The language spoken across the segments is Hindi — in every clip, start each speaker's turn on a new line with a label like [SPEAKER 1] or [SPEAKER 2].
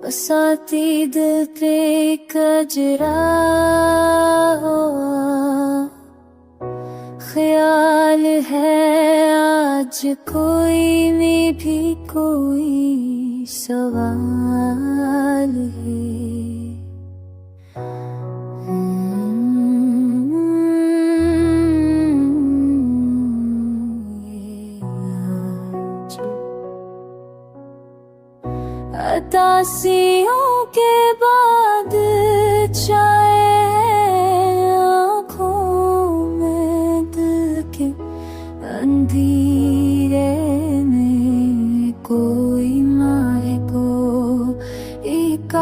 [SPEAKER 1] बसाती दिल पे कजरा हुआ, ख्याल है आज कोई में भी कोई सवाल है। अतासियों के बाद चाहे आँखों में दिल के अंधेरे में कोई माहे को एक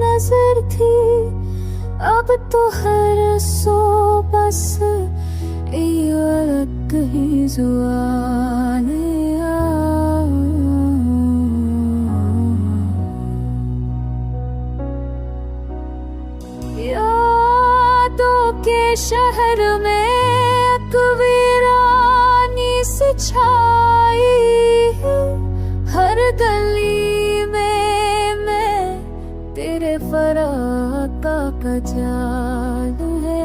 [SPEAKER 1] नजर थी, अब तो हर सो बस एक ही ज़ुबान यादों के शहर में एक वीरानी सी छाई है। हर गली में मैं तेरे फराक का जाल है।